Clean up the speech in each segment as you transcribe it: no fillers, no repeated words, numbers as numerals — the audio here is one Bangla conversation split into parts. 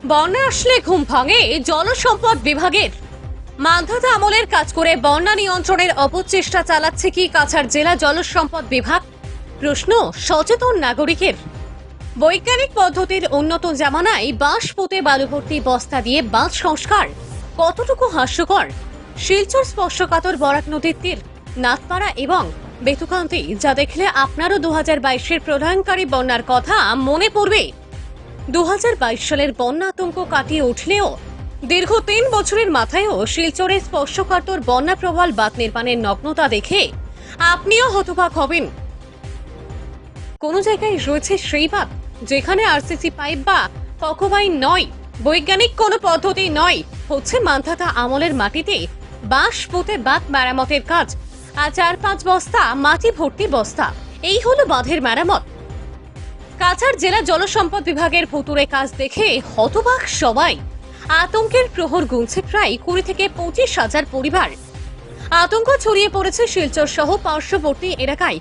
বন্যা আসলে ঘুম ভাঙে জলসম্পদ বিভাগের। মান্ধাতা আমলের কাজ করে বন্যা নিয়ন্ত্রণের অপচেষ্টা চালাচ্ছে কি কাছাড় জেলা জলসম্পদ বিভাগ? প্রশ্ন সচেতন নাগরিকের। বৈজ্ঞানিক পদ্ধতির উন্নত জামানায় বাঁশ পুঁতে বালু ভর্তি বস্তা দিয়ে বাঁধ সংস্কার কতটুকু হাস্যকর? শিলচর স্পর্শকাতর বরাক নদীর তীর, নাথপাড়া এবং বেতুকান্তি, যা দেখলে আপনারও 2022-এর প্রলয়ঙ্কারী বন্যার কথা মনে পড়বে। 2022 সালের বন্যা আতঙ্ক কাটিয়ে উঠলেও দীর্ঘ 3 বছরের মাথায়ও শিলচরে স্পর্শকাতর বন্যা প্রবল বাঁধ নির্মাণের নগ্নতা দেখে আপনিও হতবাক হবেন। কোন জায়গায় রয়েছে সেই বাঁধ যেখানে আরসিসি পাইপ বা পকোবাইন নয়, বৈজ্ঞানিক কোনো পদ্ধতি নয়, হচ্ছে মান্ধাতা আমলের মাটিতে বাঁশ পুঁতে বাঁধ মেরামতের কাজ। আর 4-5 বস্তা মাটি ভর্তি বস্তা, এই হলো বাঁধের মেরামত। কাছাড় জেলা জলসম্পদ বিভাগের ভুতুড়ে কাজ দেখে হতবাক সবাই। আতঙ্কের প্রহর গুনছে প্রায় 20 থেকে 25 হাজার পরিবার। আতঙ্ক ছড়িয়ে পড়েছে শিলচর সহ পার্শ্ববর্তী এলাকায়।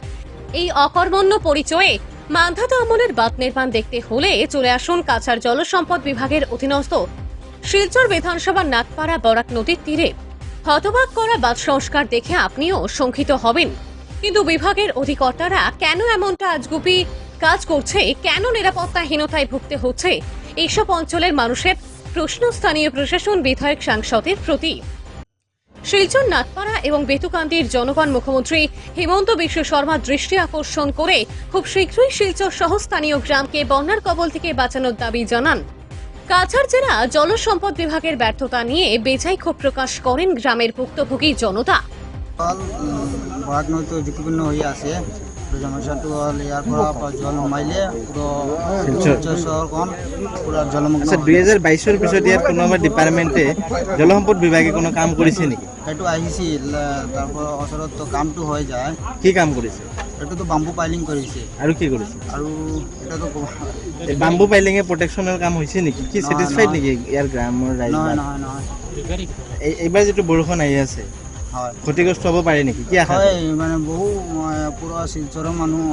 এই অকর্মণ্য পরিচয়ে মান্ধাতা আমলের বাঁধ নির্মাণ দেখতে হলে চলে আসুন কাছাড় জলসম্পদ বিভাগের অধীনস্থ শিলচর বিধানসভার নাথপাড়া বরাক নদীর তীরে। হতবাক করা বাঁধ সংস্কার দেখে আপনিও শঙ্কিত হবেন। কিন্তু বিভাগের অধিকর্তারা কেন এমনটা আজগুবি কাজ করছে, কেন নিরাপত্তাহীনতায় ভুগতে হচ্ছে, এইসব অঞ্চলের মানুষের প্রশ্ন স্থানীয় প্রশাসন, বিধায়ক, সাংসদের প্রতি। শিলচর, নাথপাড়া এবং বেতুকান্তির জনগণ মুখ্যমন্ত্রী হিমন্ত বিশ্ব শর্মার দৃষ্টি আকর্ষণ করে খুব শীঘ্রই শিলচর সহ স্থানীয় গ্রামকে বন্যার কবল থেকে বাঁচানোর দাবি জানান। কাছাড় জেলা জলসম্পদ বিভাগের ব্যর্থতা নিয়ে বেজায় ক্ষোভ প্রকাশ করেন গ্রামের ভুক্তভোগী জনতা। বরাক নদী তো ঝুঁকিপূর্ণ হয়ে আছে, জনসাধারণ হল ইয়ার পর জল মাইলে পুরো শিলচর শহরখন পুরো জলমগ্ন। আচ্ছা, 2022-এর পিছত ইয়ার কোনো ডিপার্টমেন্টে জলসম্পদ বিভাগে কোনো কাম কৰিছে নেকি? এইটো আহিছিল, তারপর ওচৰত তো কামটো হৈ যায়। কি কাম কৰিছে? এইটো তো বাম্বু পাইলিং কৰিছে আৰু কি কৰিছে? আৰু এটা তো এই বাম্বু পাইলিঙে প্ৰটেকশ্যনৰ কাম হৈছে নেকি? কি ছেটিছফাইড নেকি ইয়াৰ গ্ৰামৰ ৰাইজ? নহয় নহয় নহয় এইবাৰ যিটো বৰষুণ আহি আছে, হয় ক্ষতিগ্ৰস্ত হ'ব পাৰে নেকি? কি আশা? হয়, মানে বহু পুরা শিলচৰৰ মানুহ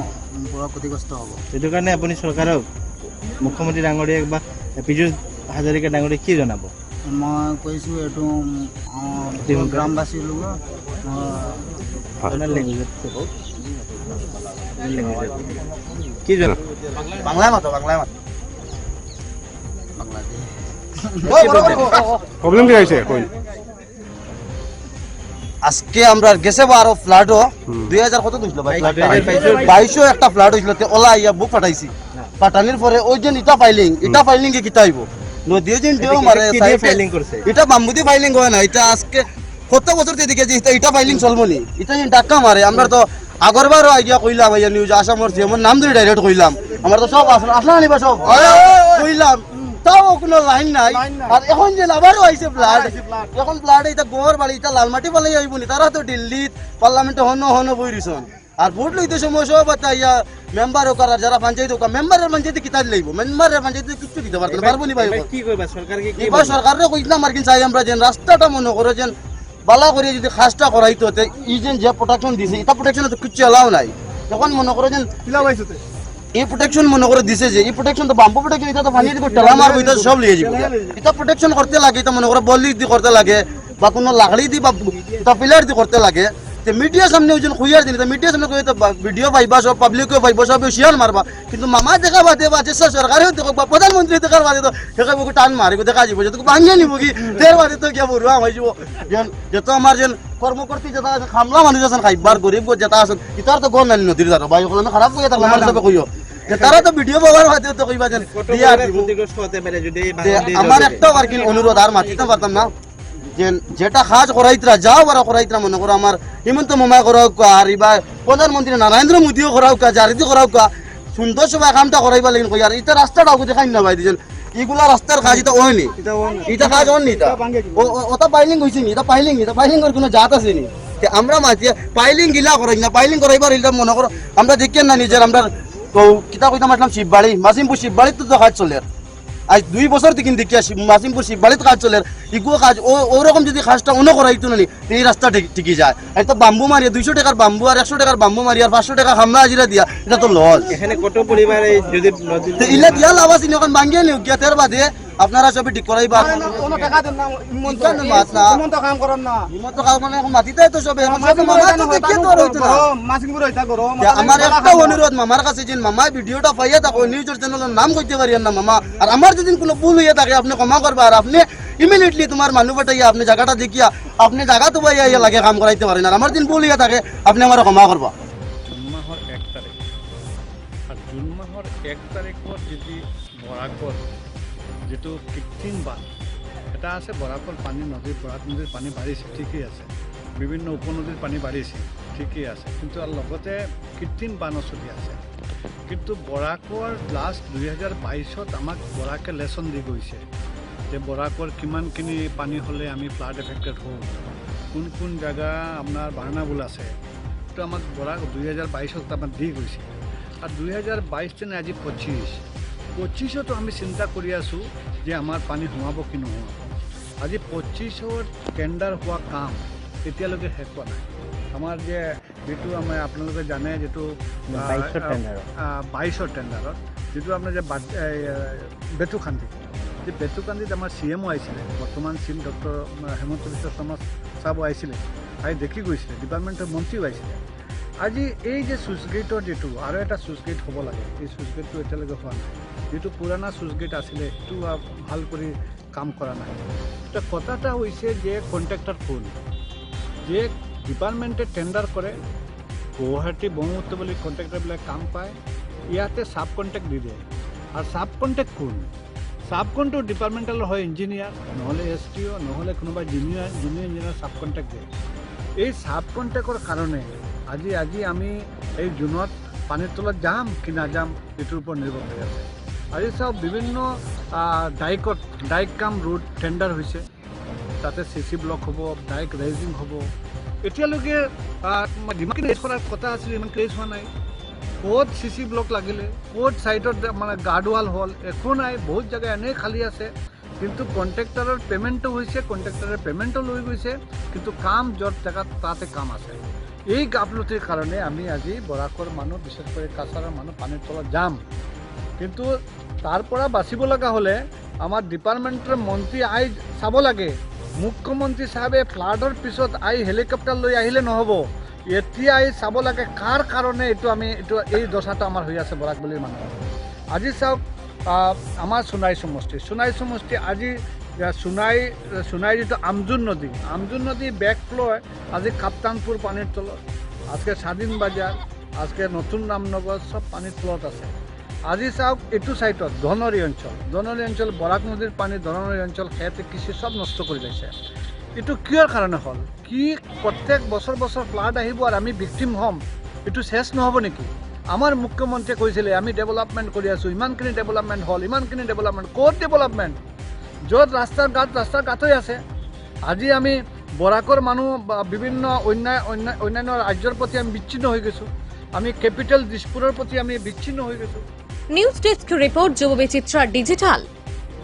পুরা ক্ষতিগ্ৰস্ত হ'ব। সেইটো কাৰণে আপুনি চৰকাৰক, মুখ্যমন্ত্ৰী ডাঙৰীয়াক বা পীযুষ হাজৰিকা ডাঙৰীয়াক কি জনাব? মই কৈছোঁ এইটো গ্ৰামবাসীৰ লগত আপোনাৰ লেংগুৱেজত কি জনাব? বাংলায় মাতো বাংলায় মাতো প্রবলেম কি হয়েছে কই? আজকে আমরা গেছে বারো ফ্লাডও 2000 কত দিছিল ভাই? 2200 একটা ফ্লাড হইছিল, তে ওলা ইয়া বুক পাঠাইছি। পাঠানির পরে ওই যে ইটা ফাইলিং এ কিতা হইব নদী দিন দেও মারে ফাইলিং করছে। এটা বাম্বুদি ফাইলিং হয় না, এটা আজকে কত বছর থেকে যে এটা ফাইলিং চলবনি, এটা যে ডাক্কা মারে। আমরা তো আগরবারও আইডিয়া কইলাম, এই নিউজ আসামর যেমন নাম ধরে ডাইরেক্ট কইলাম, আমরা তো সব আসলা নিবা সব কইলাম, তাও কোনো লাইন নাই। আর এখন যে আবারও আইছে ফ্লাড, এখন ফ্লাড এটা গোবর বাড়ি, এটা লালমাটি পালাই আইব নি? তারা তো দিল্লিত পার্লামেন্টে হন বইরিছন। আর ভোট লইতে সময় সব ইয়া মেম্বার হোক, আর যারা পঞ্চায়েত হোক, মেম্বারের পঞ্চায়েতে কিতাব লইব, মেম্বারের পঞ্চায়েতে কিছু দিতে পারবো নি ভাই? কি কইবা সরকারকে? কি এবার সরকারের কইলাম আর কি চাই আমরা, যে রাস্তাটা মনে করো যে বালা করে যদি খাসটা করাইতো, ই যে প্রোটেকশন দিছে, এটা প্রোটেকশন তো কিছু এলাও নাই। যখন মনে করো যে এই প্রোটেকশন মনে করে দিছে, যে এই প্রোটেকশন তো বাম্বু প্রোটেকশন, এটা তো পানি দিব টেলা মারবো, এটা সব লিয়ে যাব। এটা প্রোটেকশন করতে লাগে, এটা মনে করো বলি দি করতে লাগে, বা কোনো লাকড়ি দি বা পিলার দি করতে লাগে। যে মিডিয়ার সামনে ওই খুঁয়ার দিন, মিডিয়ার সামনে কই তো ভিডিও পাইবা, সব পাবলিকও পাইবা, সব শিয়াল মারবা। কিন্তু মামা দেখা বাদে বা চেষ্টা সরকারেও দেখো বা প্রধানমন্ত্রী দেখার বাদে তো সেখানে বুকে টান মারিব, দেখা যাব যে ভাঙিয়ে নিব কি ফের বাদে তো গিয়া বড়ুয়া হয়ে যাব। যেত আমার যেন কর্মকর্তী যেটা আছে, খামলা মানুষ আছেন, খাইবার গরিব যেটা আছেন, ইতার তো গন নানি নদীর দ্বারা ভাই ওখানে খারাপ কইয়া থাকলে আমার সবে কইও যে তারা তো ভিডিও পাওয়ার বাদে তো কইবা যেন দিয়া ক্ষতিগ্রস্ত হতে পারে যদি আমার একটা আর কি অনুরোধ, আর মাতিতে পারতাম না, যে যেটা কাজ করাইতরা যাও বারা করাইতরা, মনে করো আমার হিমন্ত মামা করাও, আর এবার প্রধানমন্ত্রী নরেন্দ্র মোদীও করাও, জারিদি করাও, সুন্দর সবাই কামটা করাইবা লাগেন কই। আর এটা রাস্তাটাও দেখাই না ভাই, দিয়েছেন এগুলা রাস্তার কাজ এটা হয়নি, এটা কাজ হয়নি, ওটা পাইলিং হয়েছে নি, এটা পাইলিং এর কোনো জাত আছে নি? আমরা মাতি পাইলিং গিলা করাই না, পাইলিং করাইবার এটা মনে করো আমরা দেখি না নিজের, আমরা কিতা কইতাম আসলাম শিববাড়ি, মাসিমপুর শিববাড়িতে তো কাজ চলে। আজ 2 বছর থেকে দেখি আসি মাসিমপুর শিববাড়িতে কাজ চলে, ইগুলো কাজ ওরকম যদি কাজটা অন্য করাইতো না, এই রাস্তা ঠিকই যায়। আর তো বাম্বু মারিয়া 200 টাকার বাম্বু আর 100 টাকার বাম্বু মারিয়া 500 টাকা হামলা হাজিরা দিয়া, এটা তো লস। এখানে কত পরিবারে যদি ইলা দিয়া লাভ আছে, এখন ভাঙিয়ে নিও গিয়া, তের বাদে আপনারা সবই ঠিক করাইবা কোনো টাকা দেন না ইমন্ত কেন মাত না? ইমন্ত কাম করেন না হিমন্ত কাল মানে মাটিতে তো সবে মামা তো দেখে তো রইতো না মাসিং করে হইতা করো আমার একটা অনুরোধ মামার কাছে যে মামা ভিডিওটা পাইয়া থাকো নিউজের চ্যানেলের নাম কইতে পারিয়েন না মামা আর আমার যদি কোনো ভুল হইয়া থাকে আপনি ক্ষমা করবা আর আপনি ইমিডিয়েটলি তোমার মানুষ পাঠাইয়া আপনি জায়গাটা দেখিয়া আপনি জায়গা তো পাইয়া ইয়া লাগে কাম করাইতে পারেন আর আমার দিন ভুল হইয়া থাকে আপনি আমার ক্ষমা করবা জুন মাহৰ 1 তাৰিখ আৰু জুন মাহৰ 1 তাৰিখত যদি বৰাকৰ যিটো কৃত্ৰিম বান্ধ এটা আছে বৰাকৰ পানী বৰাক নদীৰ পানী বাঢ়িছে ঠিকেই আছে বিভিন্ন উপনদীৰ পানী বাঢ়িছে ঠিকেই আছে কিন্তু আৰু লগতে কৃত্ৰিম বান্ধ চলি আছে কিন্তু বৰাকৰ লাষ্ট 2022ত আমাক বৰাকে লেচন দি গৈছে যে বৰাকৰ কিমানখিনি পানী হ'লে আমি ফ্লাড এফেক্টেড হওঁ কোন জায়গা আপোনাৰ বাৰ্ণাবুল আছে তো আমাক বৰাক 2022ত আমাক দি গৈছে আৰু 2022 তেনে আজি 25তো আমি চিন্তা কৰি আছোঁ যে আমাৰ পানী সোমাব কি নোহোৱা আজি 25ৰ টেণ্ডাৰ হোৱা কাম এতিয়ালৈকে শেষ হোৱা নাই আমাৰ যে যিটো আমাৰ আপোনালোকে জানে যিটো 22ৰ টেণ্ডাৰত যিটো আপোনাৰ যে বেতুকান্দি যে বেতুকান্দিত আমাৰ CMO আহিছিলে বৰ্তমান CM ডক্টৰ হেমন্ত বিশ্ব শৰ্মা চাহাব আহিছিলে আহি দেখি গৈছিলে ডিপাৰ্টমেণ্টৰ মন্ত্ৰীও আহিছিলে আজি এই যে চুইচ গেটৰ যিটো আৰু এটা চুইচ গেট হ'ব লাগে এই চুইচ গেটটো এতিয়ালৈকে হোৱা নাই যিটো পুৰণা চুইচ গেট আছিলে সেইটো ভাল কৰি কাম কৰা নাই তো কথাটা হৈছে যে কণ্ট্ৰেক্টৰ কোন যে ডিপাৰ্টমেণ্টে টেণ্ডাৰ কৰে গুৱাহাটী ব্ৰহ্মপুত্ৰ বুলি কণ্ট্ৰেক্টৰবিলাক কাম পায় ইয়াতে চাব কণ্ট্ৰেক্ট দি দিয়ে আৰু চাব কণ্ট্ৰেক্ট কোন চাব কণ্ট্ৰেক্ট ডিপাৰ্টমেণ্টেল হয় ইঞ্জিনিয়াৰ নহ'লে STO নহ'লে কোনোবা জুনিয়ৰ ইঞ্জিনিয়াৰ চাব কণ্ট্ৰেক্ট দিয়ে এই চাব কণ্ট্ৰেক্টৰ কাৰণে আজি আমি এই জুনত পানীৰ তলত যাম কি নাযাম এইটোৰ ওপৰত নিৰ্ভৰ কৰি আছে আজি চাওক বিভিন্ন ডাইক কাম ৰোড টেণ্ডাৰ হৈছে তাতে CC ব্লক হ'ব ডাইক ৰেজিং হ'ব এতিয়ালৈকে যিমানখিনি ৰেজ কৰাৰ কথা আছিলে ইমান ৰেজ হোৱা নাই ক'ত CC ব্লক লাগিলে ক'ত ছাইডত মানে গাৰ্ডৱাল হ'ল একো নাই বহুত জেগা এনেই খালী আছে কিন্তু কণ্ট্ৰেক্টৰৰ পে'মেণ্টটো হৈছে কণ্ট্ৰেক্টৰে পে'মেণ্টটো লৈ গৈছে কিন্তু কাম য'ত জেগাত তাতে কাম আছে এই গাফলতিৰ কাৰণে আমি আজি বৰাকৰ মানুহ বিশেষ কৰি কাছাৰৰ মানুহ পানীৰ তলত যাম কিন্তু তাৰ পৰা বাচিব লগা হ'লে আমাৰ ডিপাৰ্টমেণ্টৰ মন্ত্ৰী আহি চাব লাগে মুখ্যমন্ত্ৰী চাহাবে ফ্লাডৰ পিছত আহি হেলিকপ্টাৰ লৈ আহিলে নহ'ব এতিয়া আহি চাব লাগে কাৰ কাৰণে এই দশাটো আমাৰ হৈ আছে বৰাকবলিৰ মানুহ আজি চাওক আমাৰ সোণাই সমষ্টি আজি সোণাই যিটো আমজুন নদী বেক ফ্লো আজি কাপ্তানপুৰ পানীৰ তলত আজকে স্বাধীন বাজাৰ আজকে নতুন ৰামনগৰ সব পানীৰ তলত আছে আজি চাওক এইটো চাইটত ধনৰি অঞ্চল বৰাক নদীৰ পানী ধনৰি অঞ্চল খেতি কৃষি সব নষ্ট কৰি লৈছে এইটো কিয়ৰ কাৰণে হ'ল কি প্ৰত্যেক বছৰ ফ্লাড আহিব আৰু আমি ভিক্টিম হ'ম এইটো শেষ নহ'ব নেকি আমাৰ মুখ্যমন্ত্ৰীয়ে কৈছিলে আমি ডেভেলপমেণ্ট কৰি আছোঁ ইমানখিনি ডেভেলপমেণ্ট হ'ল ক'ত ডেভেলপমেণ্ট য'ত ৰাস্তাৰ গাঁত হৈ আছে আজি আমি বৰাকৰ মানুহ বিভিন্ন অন্যান্য ৰাজ্যৰ প্ৰতি আমি বিচ্ছিন্ন হৈ গৈছোঁ আমি কেপিটেল দিছপুৰৰ প্ৰতি আমি বিচ্ছিন্ন হৈ গৈছোঁ নিউজ ডেস্ক রিপোর্ট যুব বিচিত্রা ডিজিটাল।